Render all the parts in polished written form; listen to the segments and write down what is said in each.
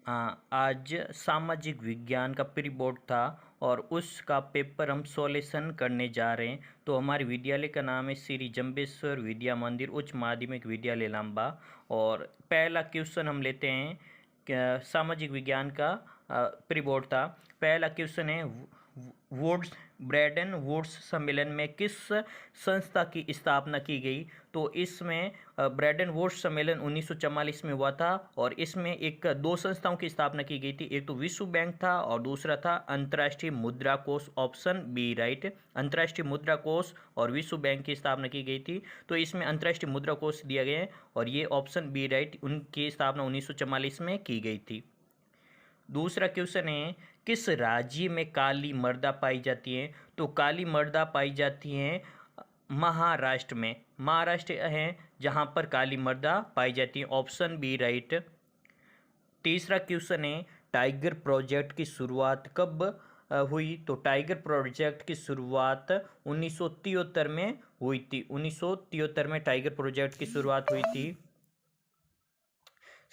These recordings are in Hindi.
आज सामाजिक विज्ञान का प्री बोर्ड था और उसका पेपर हम सॉल्यूशन करने जा रहे हैं। तो हमारे विद्यालय का नाम है श्री जम्बेश्वर विद्या मंदिर उच्च माध्यमिक विद्यालय लांबा। और पहला क्वेश्चन हम लेते हैं सामाजिक विज्ञान का प्री बोर्ड था। पहला क्वेश्चन है वुड्स ब्रेडन वुड्स सम्मेलन में किस संस्था की स्थापना की गई। तो इसमें ब्रेडन वुड्स सम्मेलन 1944 में हुआ था और इसमें दो संस्थाओं की स्थापना की गई थी। एक तो विश्व बैंक था और दूसरा था अंतर्राष्ट्रीय मुद्रा कोष। Option B right. अंतर्राष्ट्रीय मुद्रा कोष और विश्व बैंक की स्थापना की गई थी। तो इसमें अंतर्राष्ट्रीय मुद्रा कोष दिया गया है और ये ऑप्शन बी राइट, उनकी स्थापना 1944 में की गई थी। दूसरा क्वेश्चन है किस राज्य में काली मृदा पाई जाती है। तो काली मृदा पाई जाती है महाराष्ट्र में। महाराष्ट्र है जहां पर काली मृदा पाई जाती है। Option B right. तीसरा क्वेश्चन है टाइगर प्रोजेक्ट की शुरुआत कब हुई। तो टाइगर प्रोजेक्ट की शुरुआत 1973 में हुई थी। 1973 में टाइगर प्रोजेक्ट की शुरुआत हुई थी।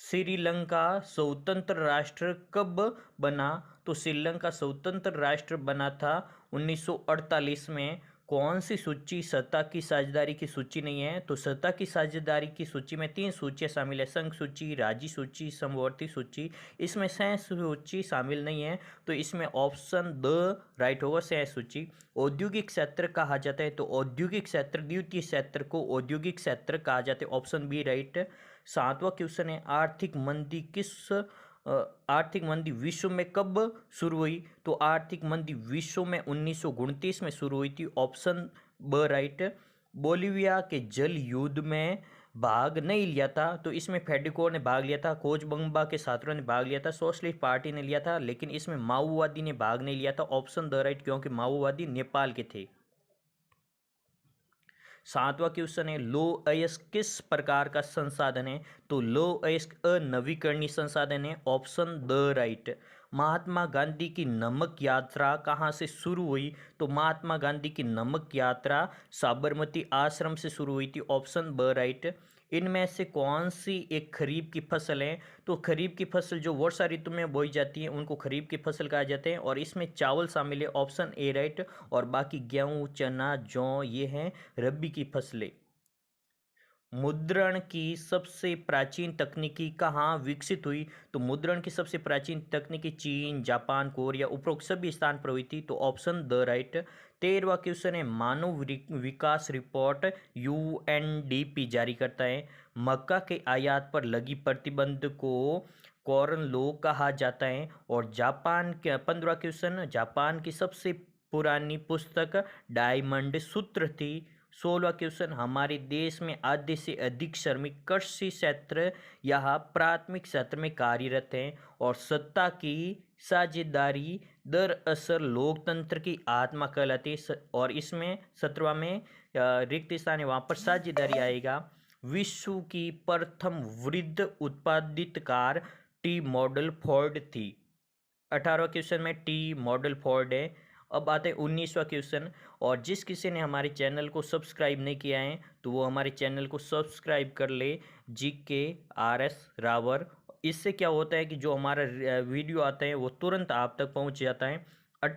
श्रीलंका स्वतंत्र राष्ट्र कब बना। तो श्रीलंका स्वतंत्र राष्ट्र बना था 1948 में। कौन सी सूची सत्ता की साझेदारी की सूची नहीं है। तो सत्ता की साझेदारी की सूची में 3 सूचियां शामिल है, संघ सूची, राज्य सूची, समवर्ती सूची। इसमें सह सूची शामिल नहीं है, तो इसमें ऑप्शन द राइट होगा, सह सूची। औद्योगिक क्षेत्र कहा जाता है। तो औद्योगिक क्षेत्र, द्वितीय क्षेत्र को औद्योगिक क्षेत्र कहा जाता है। Option B right. 7वां क्वेश्चन है आर्थिक मंदी विश्व में कब शुरू हुई। तो आर्थिक मंदी विश्व में 1929 में शुरू हुई थी। ऑप्शन ब राइट। बोलिविया के जल युद्ध में भाग नहीं लिया था। तो इसमें फेडिको ने भाग लिया था, कोचबंबा के छात्रों ने भाग लिया था, सोशलिस्ट पार्टी ने लिया था, लेकिन इसमें माओवादी ने भाग नहीं लिया था। ऑप्शन द राइट, क्योंकि माओवादी नेपाल के थे। 7वां क्वेश्चन है लो अयस्क किस प्रकार का संसाधन है। तो लो अयस्क अनवीकरणीय संसाधन है। Option D right. Mahatma Gandhi की नमक यात्रा कहाँ से शुरू हुई। तो महात्मा गांधी की नमक यात्रा साबरमती आश्रम से शुरू हुई थी। ऑप्शन ब राइट। इनमें से कौन सी एक खरीफ की फसल है। तो खरीफ की फसल जो वर्षा ऋतु में बोई जाती है उनको खरीफ की फसल कहा जाते हैं और इसमें चावल शामिल है। Option A right. और बाकी गेहूं, चना, जौ ये हैं रबी की फसलें। मुद्रण की सबसे प्राचीन तकनीकी कहाँ विकसित हुई। तो मुद्रण की सबसे प्राचीन तकनीकी चीन, जापान, कोरिया उपरोक्त सभी स्थान पर हुई थी। तो ऑप्शन द राइट। 13वां क्वेश्चन है मानव विकास रिपोर्ट यूएनडीपी जारी करता है। मक्का के आयात पर लगी प्रतिबंध को कॉरन लॉ कहा जाता है। और जापान के 15वां क्वेश्चन, जापान की सबसे पुरानी पुस्तक डायमंड सूत्र थी। 16वां क्वेश्चन हमारे देश में आधे से अधिक श्रमिक कृषि क्षेत्र या प्राथमिक क्षेत्र में कार्यरत हैं और सत्ता की साझेदारी दरअसल लोकतंत्र की आत्मा कहलाती है। और इसमें 17वां में रिक्त स्थान है, वहाँ पर साझेदारी आएगा। विश्व की प्रथम वृद्ध उत्पादित कार टी मॉडल फोर्ड थी। 18वां क्वेश्चन में टी मॉडल फोर्ड है। अब आते हैं 19वां क्वेश्चन। और जिस किसी ने हमारे चैनल को सब्सक्राइब नहीं किया है तो वो हमारे चैनल को सब्सक्राइब कर ले, GKRS रावर। इससे क्या होता है कि जो हमारा वीडियो आता है वो तुरंत आप तक पहुंच जाता है।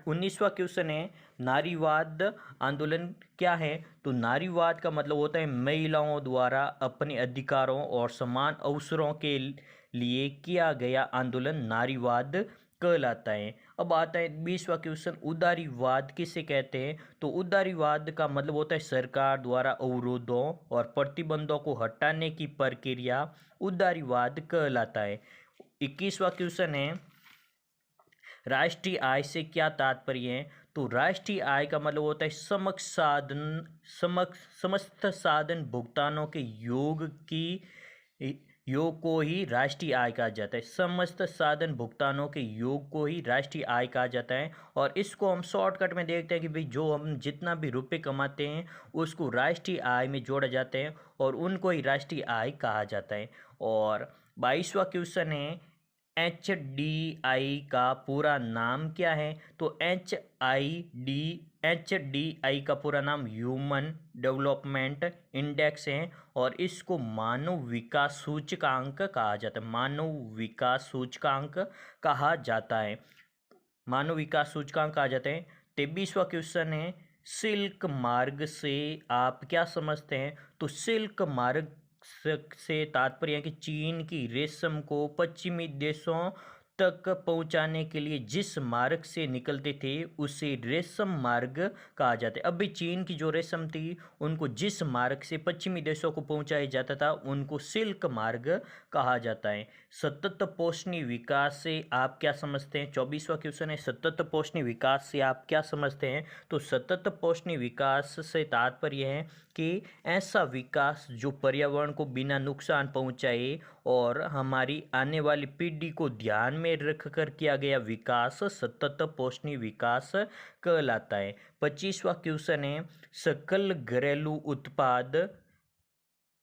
19वां क्वेश्चन है नारीवाद आंदोलन क्या है। तो नारीवाद का मतलब होता है महिलाओं द्वारा अपने अधिकारों और समान अवसरों के लिए किया गया आंदोलन नारीवाद कहलाता है। अब आता है 20वां क्वेश्चन उदारीवाद किसे कहते हैं। तो उदारीवाद का मतलब होता है सरकार द्वारा अवरोधों और प्रतिबंधों को हटाने की प्रक्रिया उदारीवाद कहलाता है। 21वां क्वेश्चन है राष्ट्रीय आय से क्या तात्पर्य है। तो राष्ट्रीय आय का मतलब होता है समस्त साधन भुगतानों के योग को ही राष्ट्रीय आय कहा जाता है। समस्त साधन भुगतानों के योग को ही राष्ट्रीय आय कहा जाता है। और इसको हम शॉर्टकट में देखते हैं कि भाई जो हम जितना भी रुपए कमाते हैं उसको राष्ट्रीय आय में जोड़ा जाता है और उनको ही राष्ट्रीय आय कहा जाता है। और 22वां क्वेश्चन है HDI का पूरा नाम क्या है? तो HDI का पूरा नाम ह्यूमन डेवलपमेंट इंडेक्स है और इसको मानव विकास सूचकांक कहा जाता है। मानव विकास सूचकांक कहा जाता है। मानव विकास सूचकांक कहा जाता है। 23वां क्वेश्चन है, सिल्क मार्ग से आप क्या समझते हैं? तो सिल्क मार्ग से तात्पर्य है कि चीन की रेशम को पश्चिमी देशों तक पहुंचाने के लिए जिस मार्ग से निकलते थे उसे रेशम मार्ग कहा जाता है। अभी चीन की जो रेशम थी उनको जिस मार्ग से पश्चिमी देशों को पहुंचाया जाता था उनको सिल्क मार्ग कहा जाता है। सतत पोषणी विकास से आप क्या समझते हैं? 24वां क्वेश्चन है, सतत पोषणी विकास से आप क्या समझते हैं? तो सतत पोषणी विकास से तात्पर्य है कि ऐसा विकास जो पर्यावरण को बिना नुकसान पहुंचाए और हमारी आने वाली पीढ़ी को ध्यान में रखकर किया गया विकास सतत पोषणी विकास कहलाता है। 25वां क्वेश्चन है, सकल घरेलू उत्पाद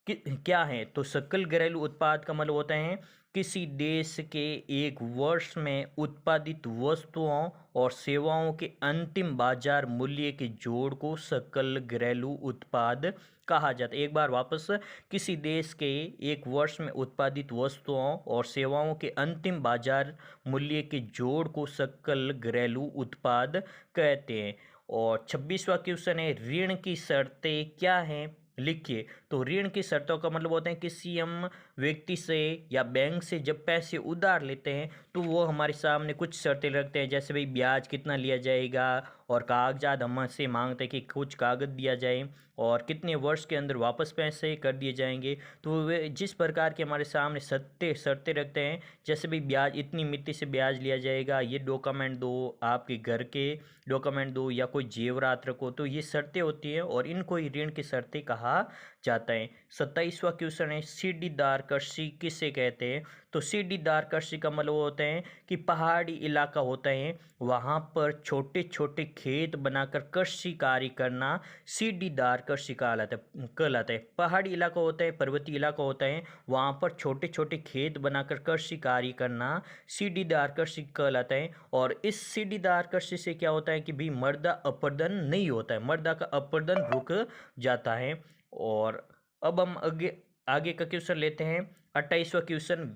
क्या है? तो सकल घरेलू उत्पाद का मतलब होता है किसी देश के एक वर्ष में उत्पादित वस्तुओं और सेवाओं के अंतिम बाजार मूल्य के जोड़ को सकल घरेलू उत्पाद कहा जाता है। एक बार वापस, किसी देश के एक वर्ष में उत्पादित वस्तुओं और सेवाओं के अंतिम बाजार मूल्य के जोड़ को सकल घरेलू उत्पाद कहते हैं। और 26वां क्वेश्चन है, ऋण की शर्तें क्या हैं? लिखिए। तो ऋण की शर्तों का मतलब होता है किसी हम व्यक्ति से या बैंक से जब पैसे उधार लेते हैं तो वो हमारे सामने कुछ शर्तें रखते हैं, जैसे भाई ब्याज कितना लिया जाएगा और कागजात हमसे मांगते हैं कि कुछ कागज दिया जाए और कितने वर्ष के अंदर वापस पैसे कर दिए जाएंगे। तो वे जिस प्रकार के हमारे सामने शर्तें रखते हैं, जैसे भाई ब्याज इतनी मिति से ब्याज लिया जाएगा, ये डॉक्यूमेंट दो, आपके घर के डॉक्यूमेंट दो या कोई जेवरात रखो, तो ये शर्तें होती हैं और इनको ही ऋण की शर्तें कहा जाता है। 27वां क्वेश्चन है, सीढ़ीदार कृषि किसे कहते हैं? तो सीढ़ीदार कृषि का मतलब होता है कि पहाड़ी इलाका होता है वहाँ पर छोटे छोटे खेत बनाकर कृषि कार्य करना सीढ़ीदार कृषि कहलाता है। पहाड़ी इलाका होता है, पर्वतीय इलाका होता है, वहाँ पर छोटे छोटे खेत बनाकर कृषि कार्य करना सीढ़ीदार कृषि कहलाता है। और इस सीढ़ीदार कृषि से क्या होता है कि भी मृदा अपरदन नहीं होता है, मृदा का अपरदन रुक जाता है। और अब हम आगे आगे का क्वेश्चन लेते हैं। 28वां क्वेश्चन,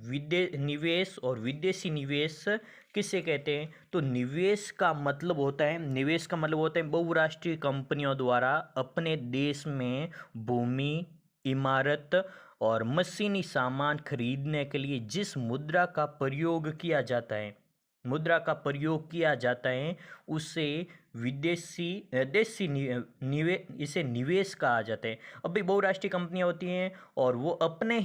निवेश और विदेशी निवेश किसे कहते हैं? तो निवेश का मतलब होता है बहुराष्ट्रीय कंपनियों द्वारा अपने देश में भूमि, इमारत और मशीनी सामान खरीदने के लिए जिस मुद्रा का प्रयोग किया जाता है उसे विदेशी देशी इसे निवेश कहा जाता है। अभी बहुराष्ट्रीय कंपनियां होती हैं और वो अपने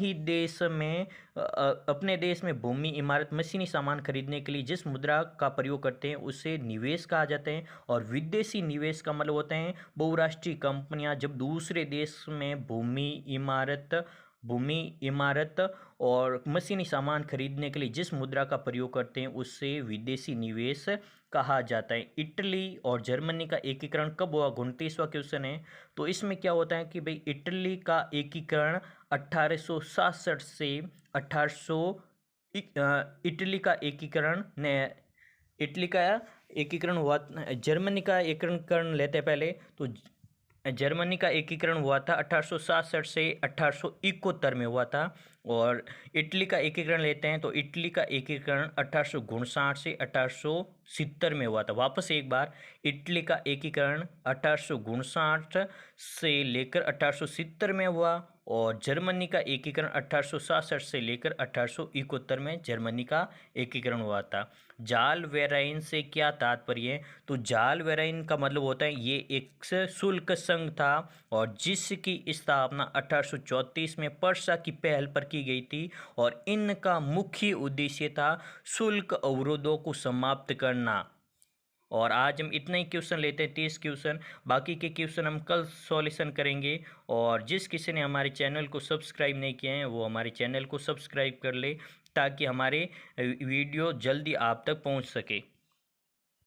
देश में भूमि, इमारत, मशीनी सामान खरीदने के लिए जिस मुद्रा का प्रयोग करते हैं उसे निवेश कहा जाता है। और विदेशी निवेश का मतलब होता है बहुराष्ट्रीय कंपनियां जब दूसरे देश में भूमि, इमारत और मशीनी सामान खरीदने के लिए जिस मुद्रा का प्रयोग करते हैं उससे विदेशी निवेश कहा जाता है। इटली और जर्मनी का एकीकरण कब हुआ? 29वां क्वेश्चन है। तो इसमें क्या होता है कि भाई इटली का एकीकरण 1867 से 1800 इटली का एकीकरण हुआ। जर्मनी का एकीकरण लेते हैं पहले। तो जर्मनी का एकीकरण हुआ था 1867 से 1871 में हुआ था। और इटली का एकीकरण लेते हैं तो इटली का एकीकरण 1859 से 1870 में हुआ था। वापस एक बार, इटली का एकीकरण 1859 से लेकर 1870 में हुआ और जर्मनी का एकीकरण 1867 से लेकर 1871 में जर्मनी का एकीकरण हुआ था। जाल वेराइन से क्या तात्पर्य है? तो जाल वेराइन का मतलब होता है ये एक शुल्क संघ था और जिसकी स्थापना 1834 में पर्सा की पहल पर की गई थी और इनका मुख्य उद्देश्य था शुल्क अवरोधों को समाप्त करना। और आज हम इतना ही क्वेश्चन लेते हैं, 30 क्वेश्चन। बाकी के क्वेश्चन हम कल सॉल्यूशन करेंगे। और जिस किसी ने हमारे चैनल को सब्सक्राइब नहीं किया है वो हमारे चैनल को सब्सक्राइब कर ले ताकि हमारे वीडियो जल्दी आप तक पहुंच सके।